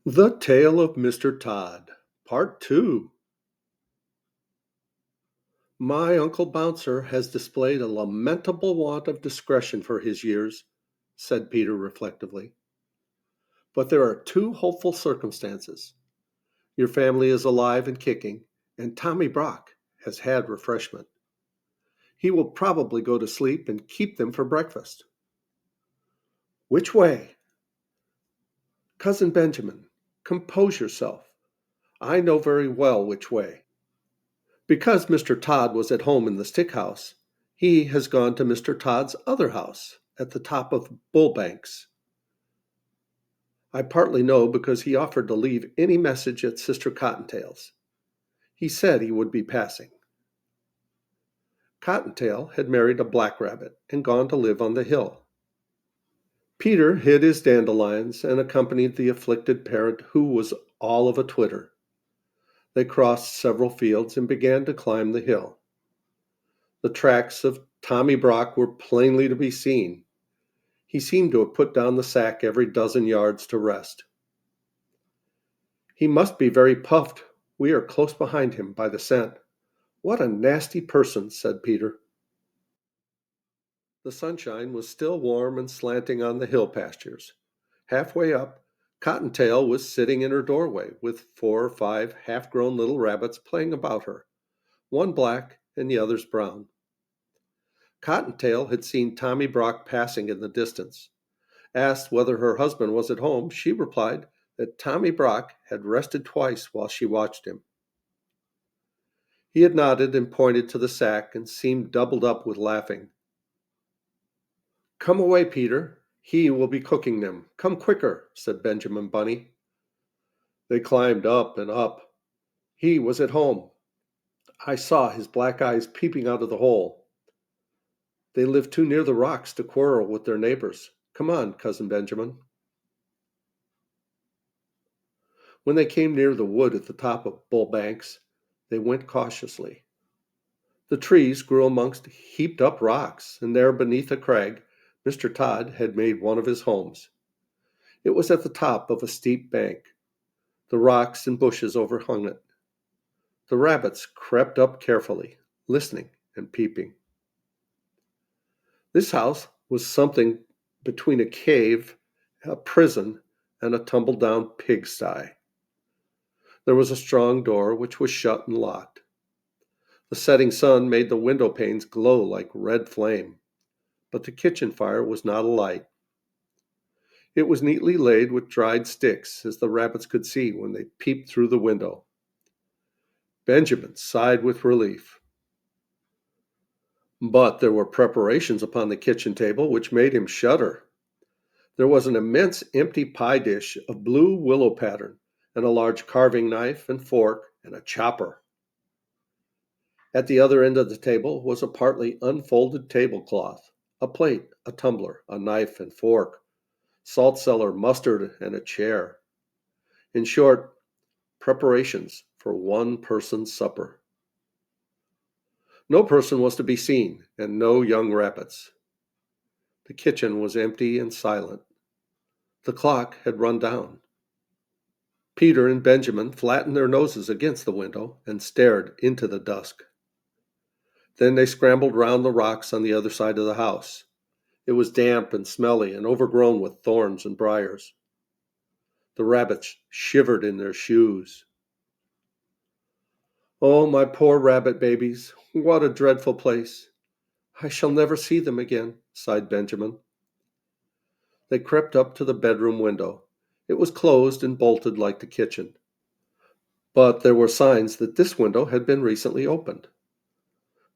The Tale of Mr. Tod, Part 2. My Uncle Bouncer has displayed a lamentable want of discretion for his years, said Peter reflectively. But there are two hopeful circumstances. Your family is alive and kicking, and Tommy Brock has had refreshment. He will probably go to sleep and keep them for breakfast. Which way? Cousin Benjamin, compose yourself. I know very well which way. Because Mr. Tod was at home in the stick house, he has gone to Mr. Tod's other house at the top of Bullbanks. I partly know because he offered to leave any message at Sister Cottontail's. He said he would be passing. Cottontail had married a black rabbit and gone to live on the hill. Peter hid his dandelions and accompanied the afflicted parent, who was all of a twitter. They crossed several fields and began to climb the hill. The tracks of Tommy Brock were plainly to be seen. He seemed to have put down the sack every dozen yards to rest. He must be very puffed. We are close behind him by the scent. What a nasty person, said Peter. The sunshine was still warm and slanting on the hill pastures. Halfway up, Cottontail was sitting in her doorway with 4 or 5 half-grown little rabbits playing about her, one black and the others brown. Cottontail had seen Tommy Brock passing in the distance. Asked whether her husband was at home, she replied that Tommy Brock had rested twice while she watched him. He had nodded and pointed to the sack and seemed doubled up with laughing. Come away, Peter. He will be cooking them. Come quicker, said Benjamin Bunny. They climbed up and up. He was at home. I saw his black eyes peeping out of the hole. They live too near the rocks to quarrel with their neighbors. Come on, Cousin Benjamin. When they came near the wood at the top of Bullbanks, they went cautiously. The trees grew amongst heaped up rocks, and there beneath a crag, Mr. Tod had made one of his homes. It was at the top of a steep bank. The rocks and bushes overhung it. The rabbits crept up carefully, listening and peeping. This house was something between a cave, a prison, and a tumble-down pigsty. There was a strong door which was shut and locked. The setting sun made the window panes glow like red flame, but the kitchen fire was not alight. It was neatly laid with dried sticks, as the rabbits could see when they peeped through the window. Benjamin sighed with relief. But there were preparations upon the kitchen table which made him shudder. There was an immense empty pie dish of blue willow pattern, and a large carving knife and fork, and a chopper. At the other end of the table was a partly unfolded tablecloth, a plate, a tumbler, a knife and fork, salt cellar, mustard, and a chair. In short, preparations for one person's supper. No person was to be seen, and no young rabbits. The kitchen was empty and silent. The clock had run down. Peter and Benjamin flattened their noses against the window and stared into the dusk. Then they scrambled round the rocks on the other side of the house. It was damp and smelly and overgrown with thorns and briars. The rabbits shivered in their shoes. Oh, my poor rabbit babies, what a dreadful place. I shall never see them again, sighed Benjamin. They crept up to the bedroom window. It was closed and bolted like the kitchen. But there were signs that this window had been recently opened.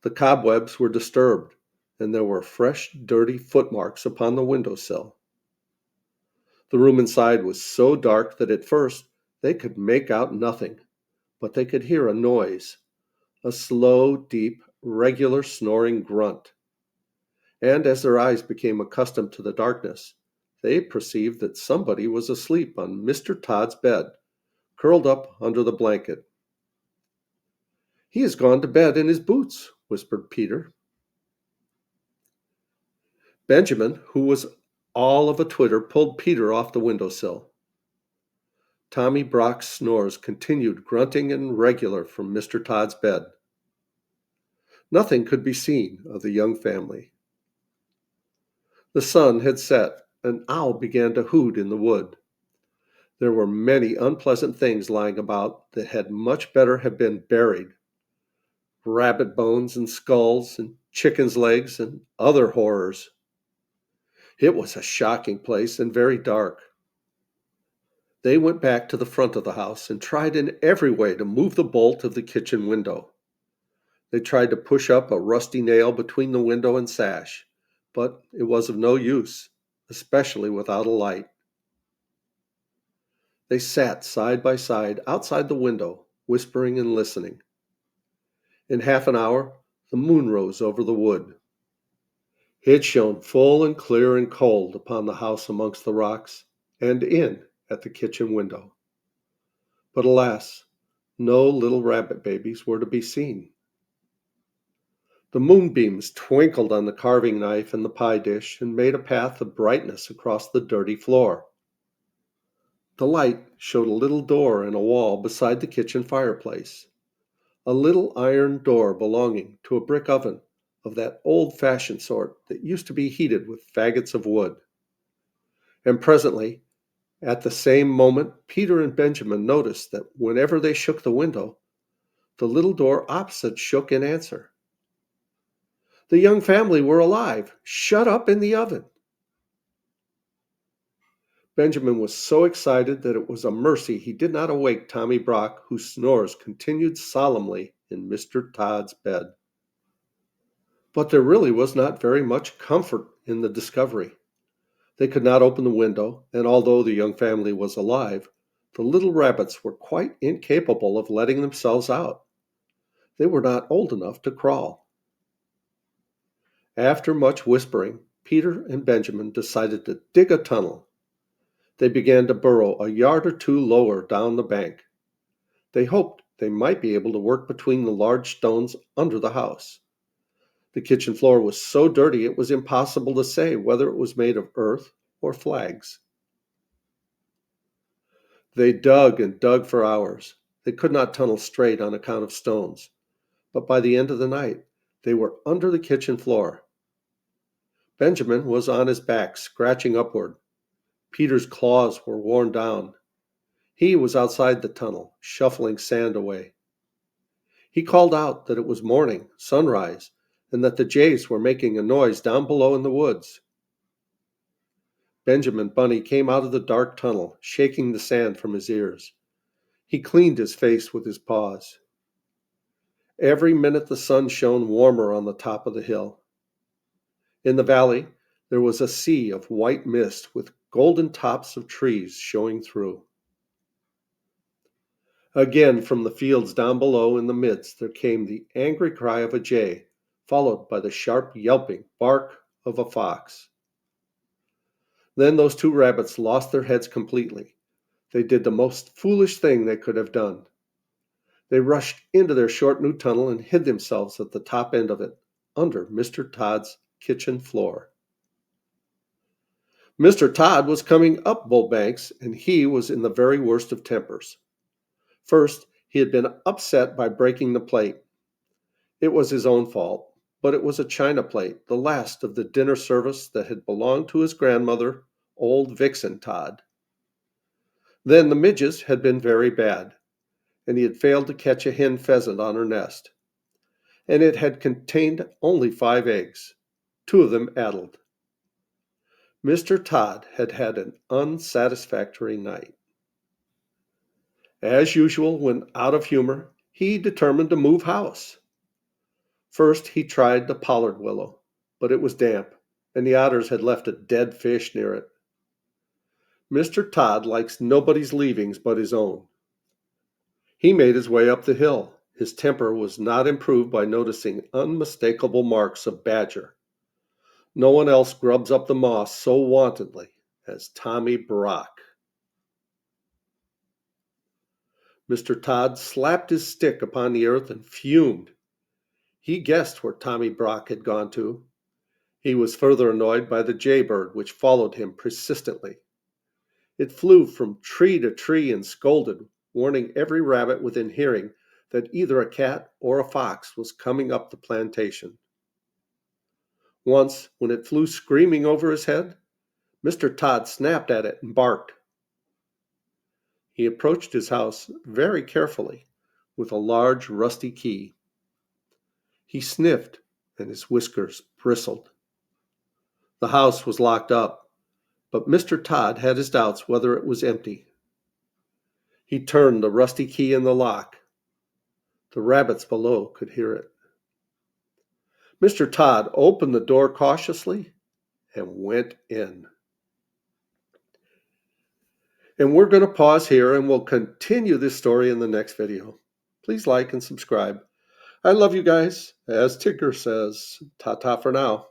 The cobwebs were disturbed, and there were fresh, dirty footmarks upon the window sill. The room inside was so dark that at first they could make out nothing, but they could hear a noise, a slow, deep, regular snoring grunt. And as their eyes became accustomed to the darkness, they perceived that somebody was asleep on Mr. Tod's bed, curled up under the blanket. He has gone to bed in his boots, whispered Peter. Benjamin, who was all of a twitter, pulled Peter off the window sill. Tommy Brock's snores continued grunting and regular from Mr. Tod's bed. Nothing could be seen of the young family. The sun had set. An owl began to hoot in the wood. There were many unpleasant things lying about that had much better have been buried. Rabbit bones and skulls and chickens' legs and other horrors. It was a shocking place and very dark. They went back to the front of the house and tried in every way to move the bolt of the kitchen window. They tried to push up a rusty nail between the window and sash, but it was of no use, especially without a light. They sat side by side outside the window, whispering and listening. In half an hour, the moon rose over the wood. It shone full and clear and cold upon the house amongst the rocks, and in at the kitchen window. But alas, no little rabbit babies were to be seen. The moonbeams twinkled on the carving knife and the pie dish and made a path of brightness across the dirty floor. The light showed a little door in a wall beside the kitchen fireplace, a little iron door belonging to a brick oven of that old-fashioned sort that used to be heated with faggots of wood. And presently, at the same moment, Peter and Benjamin noticed that whenever they shook the window, the little door opposite shook in answer. The young family were alive, shut up in the oven. Benjamin was so excited that it was a mercy he did not awake Tommy Brock, whose snores continued solemnly in Mr. Tod's bed. But there really was not very much comfort in the discovery. They could not open the window, and although the young family was alive, the little rabbits were quite incapable of letting themselves out. They were not old enough to crawl. After much whispering, Peter and Benjamin decided to dig a tunnel. They began to burrow a yard or two lower down the bank. They hoped they might be able to work between the large stones under the house. The kitchen floor was so dirty it was impossible to say whether it was made of earth or flags. They dug and dug for hours. They could not tunnel straight on account of stones, but by the end of the night, they were under the kitchen floor. Benjamin was on his back, scratching upward. Peter's claws were worn down. He was outside the tunnel, shuffling sand away. He called out that it was morning, sunrise, and that the jays were making a noise down below in the woods. Benjamin Bunny came out of the dark tunnel, shaking the sand from his ears. He cleaned his face with his paws. Every minute the sun shone warmer on the top of the hill. In the valley, there was a sea of white mist with golden tops of trees showing through. Again from the fields down below in the midst there came the angry cry of a jay, followed by the sharp yelping bark of a fox. Then those two rabbits lost their heads completely. They did the most foolish thing they could have done. They rushed into their short new tunnel and hid themselves at the top end of it, under Mr. Tod's kitchen floor. Mr. Tod was coming up Bull Banks, and he was in the very worst of tempers. First, he had been upset by breaking the plate. It was his own fault, but it was a china plate, the last of the dinner service that had belonged to his grandmother, old Vixen Tod. Then the midges had been very bad, and he had failed to catch a hen pheasant on her nest, and it had contained only 5 eggs, 2 of them addled. Mr. Tod had had an unsatisfactory night. As usual, when out of humor, he determined to move house. First he tried the pollard willow, but it was damp, and the otters had left a dead fish near it. Mr. Tod likes nobody's leavings but his own. He made his way up the hill. His temper was not improved by noticing unmistakable marks of badger. No one else grubs up the moss so wantonly as Tommy Brock. Mr. Tod slapped his stick upon the earth and fumed. He guessed where Tommy Brock had gone to. He was further annoyed by the jaybird which followed him persistently. It flew from tree to tree and scolded, warning every rabbit within hearing that either a cat or a fox was coming up the plantation. Once, when it flew screaming over his head, Mr. Tod snapped at it and barked. He approached his house very carefully with a large rusty key. He sniffed and his whiskers bristled. The house was locked up, but Mr. Tod had his doubts whether it was empty. He turned the rusty key in the lock. The rabbits below could hear it. Mr. Tod opened the door cautiously and went in. And we're going to pause here and we'll continue this story in the next video. Please like and subscribe. I love you guys. As Tigger says, ta-ta for now.